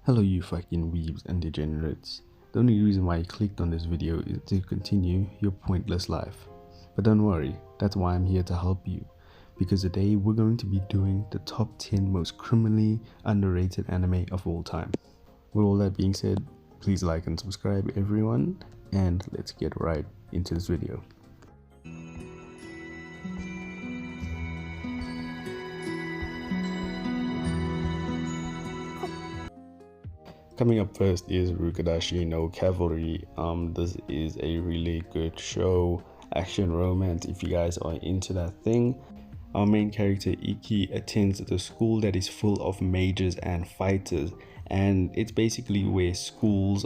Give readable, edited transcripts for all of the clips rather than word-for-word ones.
Hello you fucking weebs and degenerates. The only reason why you clicked on this video is to continue your pointless life. But don't worry, that's why I'm here to help you. Because today we're going to be doing the top 10 most criminally underrated anime of all time. With all that being said, please like and subscribe everyone, and let's get right into this video. Coming up first is Rukadashi No Cavalry. This is a really good show, action romance if you guys are into that thing. Our main character Iki attends the school that is full of mages and fighters, and it's basically where schools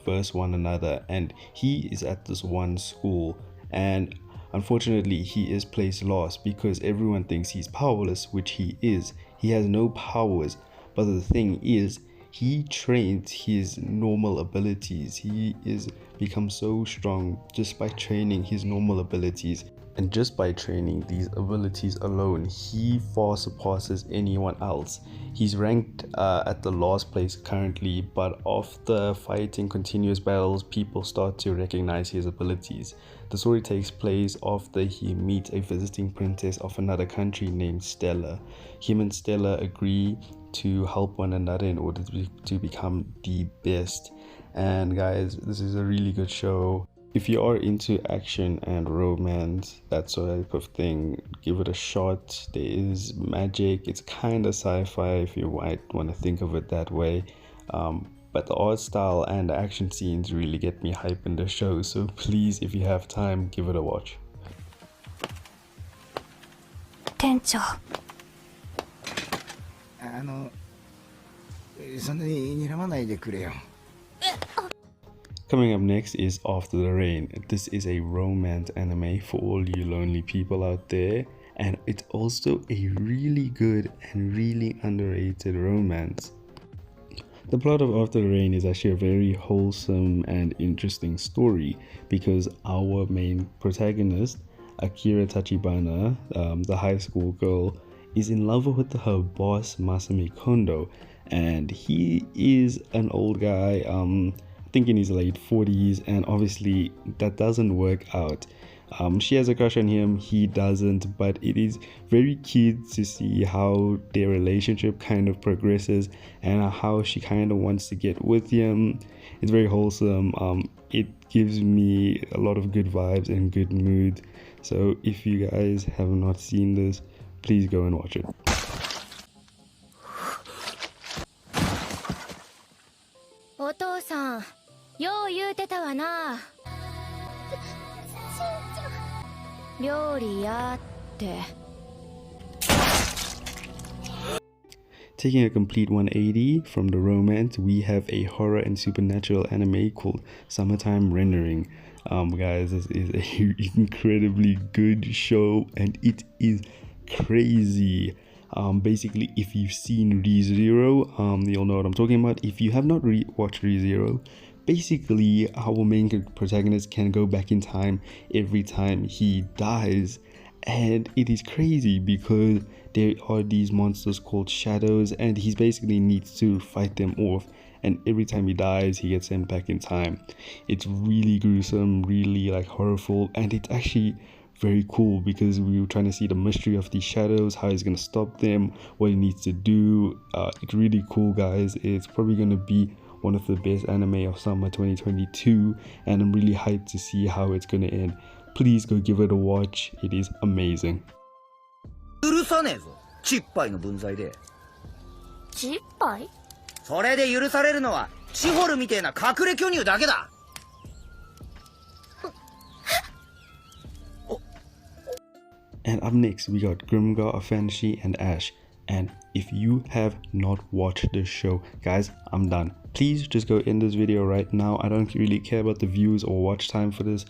verse one another, and he is at this one school, and unfortunately he is placed last because everyone thinks he's powerless, which he is. He has no powers, but the thing is, he trains his normal abilities. He is become so strong just by training his normal abilities, and just by training these abilities alone, he far surpasses anyone else. He's ranked at the last place currently, but after fighting continuous battles, people start to recognize his abilities. The story takes place after he meets a visiting princess of another country named Stella. Him and Stella agree to help one another in order to become the best. And guys, this is a really good show. If you are into action and romance, that type of thing, give it a shot. There is magic. It's kind of sci-fi if you might want to think of it that way. But the art style and the action scenes really get me hype in the show. So please, if you have time, give it a watch. Coming up next is After the Rain. This is a romance anime for all you lonely people out there, and it's also a really good and really underrated romance. The plot of After the Rain is actually a very wholesome and interesting story because our main protagonist, Akira Tachibana, the high school girl, is in love with her boss Masami Kondo, and he is an old guy, I think in his late 40s, and obviously that doesn't work out. She has a crush on him, he doesn't, but it is very cute to see how their relationship kind of progresses and how she kind of wants to get with him. It's very wholesome. It gives me a lot of good vibes and good mood. So if you guys have not seen this, please go and watch it. Taking a complete 180 from the romance, we have a horror and supernatural anime called Summertime Rendering. Guys, this is an incredibly good show and it is crazy. Basically, if you've seen ReZero, you'll know what I'm talking about. If you have not watched ReZero, basically our main protagonist can go back in time every time he dies, and it is crazy because there are these monsters called shadows, and he basically needs to fight them off, and every time he dies he gets sent back in time. It's really gruesome, really like horrible, and it's actually very cool because we were trying to see the mystery of these shadows, how he's going to stop them, what he needs to do. It's really cool, guys. It's probably going to be one of the best anime of summer 2022, and I'm really hyped to see how it's going to end. Please go give it a watch. It is amazing. And up next we got Grimgar, Offensie, and Ash. And if you have not watched this show, guys, I'm done. Please just go end this video right now. I don't really care about the views or watch time for this.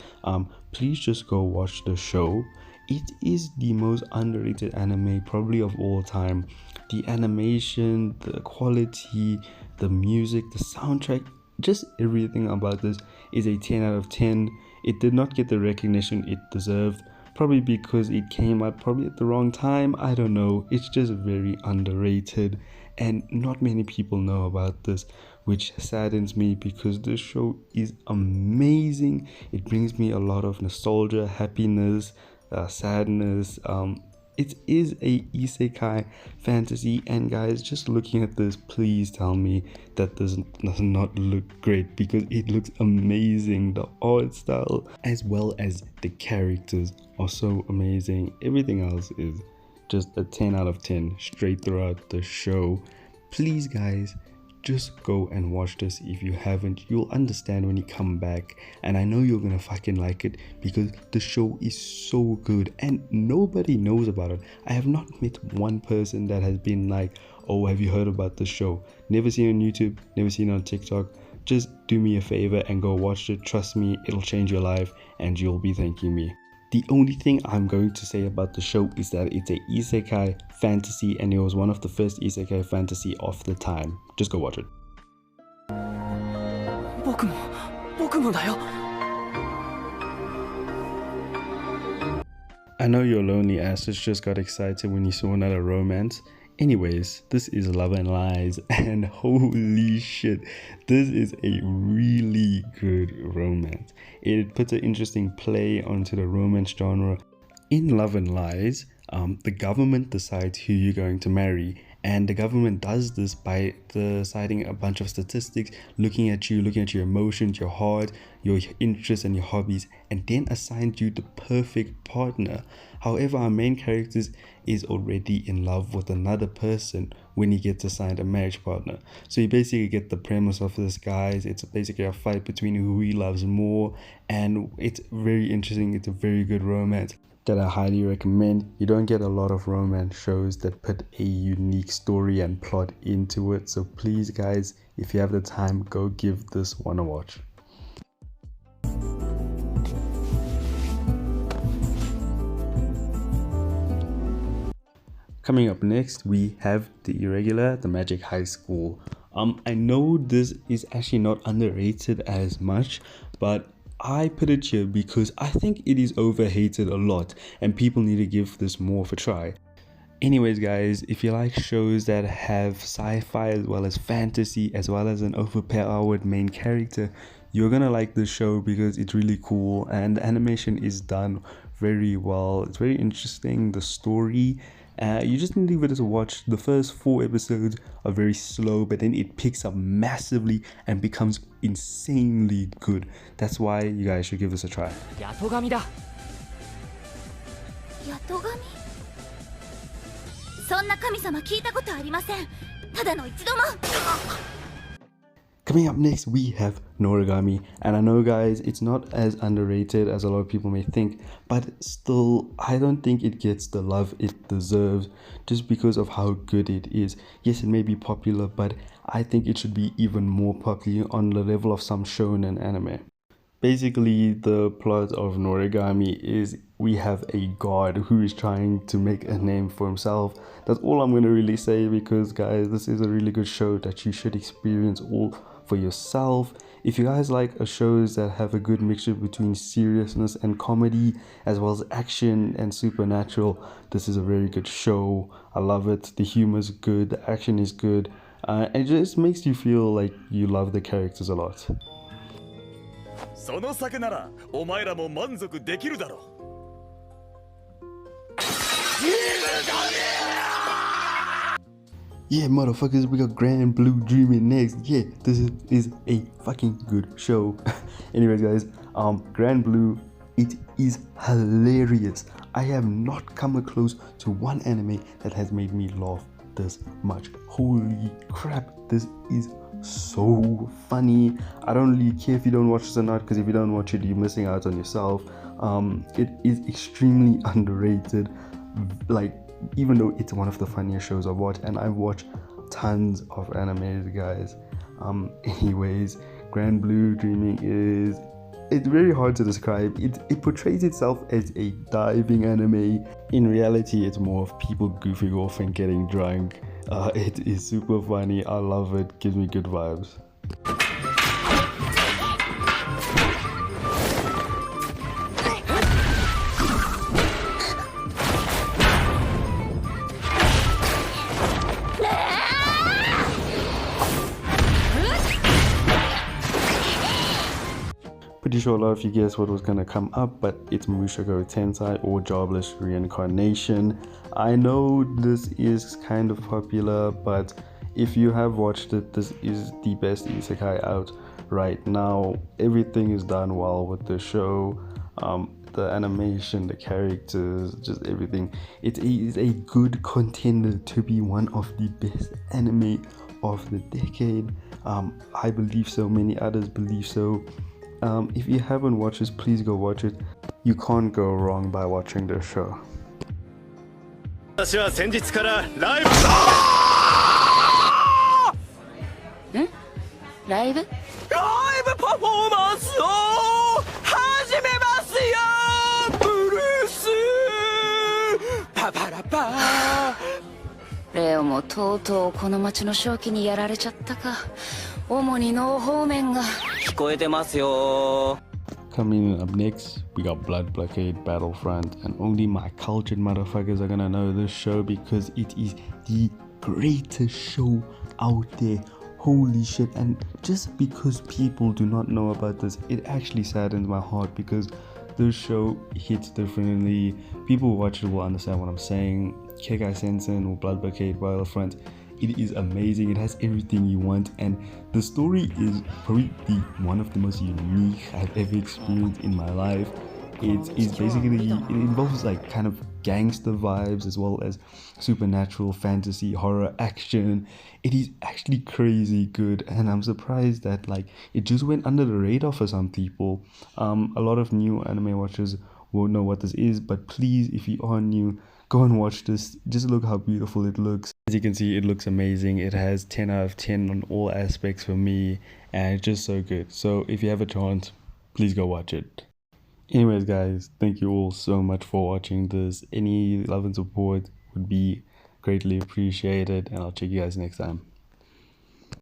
Please just go watch the show. It is the most underrated anime probably of all time. The animation, the quality, the music, the soundtrack, just everything about this is a 10 out of 10. It did not get the recognition it deserved, probably because it came out probably at the wrong time. I don't know. It's just very underrated, and not many people know about this, which saddens me because this show is amazing. It brings me a lot of nostalgia, happiness, sadness. It is a isekai fantasy, and guys, just looking at this, please tell me that this does not look great, because it looks amazing. The art style as well as the characters are so amazing. Everything else is just a 10 out of 10 straight throughout the show. Please guys, just go and watch this. If you haven't, you'll understand when you come back, and I know you're gonna fucking like it because the show is so good and nobody knows about it. I have not met one person that has been like, oh, have you heard about this show? Never seen it on YouTube, never seen it on TikTok. Just do me a favor and go watch it. Trust me, it'll change your life and you'll be thanking me. The only thing I'm going to say about the show is that it's a isekai fantasy, and it was one of the first isekai fantasy of the time. Just go watch it. I know your lonely asses just got excited when you saw another romance. Anyways, this is Love and Lies, and holy shit, this is a really good romance. It puts an interesting play onto the romance genre. In Love and Lies, the government decides who you're going to marry, and the government does this by deciding a bunch of statistics, looking at your emotions, your heart, your interests and your hobbies, and then assigns you the perfect partner. However, our main character is already in love with another person when he gets assigned a marriage partner. So you basically get the premise of this, guys. It's basically a fight between who he loves more, and it's very interesting. It's a very good romance that I highly recommend. You don't get a lot of romance shows that put a unique story and plot into it, so please guys, if you have the time, go give this one a watch. Coming up next, we have the Irregular, the Magic High School. I know this is actually not underrated as much, but I put it here because I think it is overhated a lot and people need to give this more of a try. Anyways guys, if you like shows that have sci-fi as well as fantasy as well as an overpowered main character, you're gonna like this show because it's really cool and the animation is done very well. It's very interesting, the story. You just need to give it a watch. The first 4 episodes are very slow, but then it picks up massively and becomes insanely good. That's why you guys should give this a try. Yatogami da. Yatogami? そんな神様聞いたことありません。ただの一度も。Coming up next, we have Norigami, and I know guys, it's not as underrated as a lot of people may think, but still, I don't think it gets the love it deserves just because of how good it is. Yes, it may be popular, but I think it should be even more popular on the level of some shonen anime. Basically, the plot of Norigami is we have a god who is trying to make a name for himself. That's all I'm going to really say because guys, this is a really good show that you should experience all for yourself. If you guys like shows that have a good mixture between seriousness and comedy as well as action and supernatural, this is a very good show. I love it. The humor is good, the action is good, and it just makes you feel like you love the characters a lot. その酒ならお前らも満足できるだろう。Yeah, motherfuckers, we got Grand Blue Dreaming next. Yeah, this is a fucking good show. Anyways, guys, Grand Blue, it is hilarious. I have not come close to one anime that has made me laugh this much. Holy crap, this is so funny. I don't really care if you don't watch this or not, because if you don't watch it, you're missing out on yourself. It is extremely underrated. Like, even though it's one of the funniest shows I've watched, and I've watched tons of animes, guys. Anyways, Grand Blue Dreaming it's very hard to describe. It portrays itself as a diving anime. In reality, it's more of people goofing off and getting drunk. It is super funny. I love it. Gives me good vibes. Pretty sure a lot of you guessed what was gonna come up, but it's Musha Gotenzai, or Jobless Reincarnation. I know this is kind of popular, but if you have watched it, this is the best isekai out right now. Everything is done well with the show. The animation, the characters, just everything. It is a good contender to be one of the best anime of the decade. I believe so, many others believe so. If you haven't watched this, please go watch it. You can't go wrong by watching this show. 私は先日からライブライブパフォーマンスを始めますよブルースパパラパレオもとうとうこの町の正気にやられちゃったか主に脳方面が聞こえてますよ Coming up next, we got Blood Blockade Battlefront, and only my cultured motherfuckers are gonna know this show because it is the greatest show out there. Holy shit. And just because people do not know about this, it actually saddens my heart because this show hits differently. People who watch it will understand what I'm saying. Kekai Sensen or Blood Blockade Battlefront, it is amazing. It has everything you want, and the story is probably one of the most unique I've ever experienced in my life. It is basically, it involves like kind of gangster vibes as well as supernatural fantasy, horror, action. It is actually crazy good, and I'm surprised that like it just went under the radar for some people. A lot of new anime watchers won't know what this is, but please, if you are new, go and watch this. Just look how beautiful it looks. As you can see, it looks amazing. It has 10 out of 10 on all aspects for me, and it's just so good. So if you have a chance, please go watch it. Anyways guys, thank you all so much for watching this. Any love and support would be greatly appreciated, and I'll check you guys next time.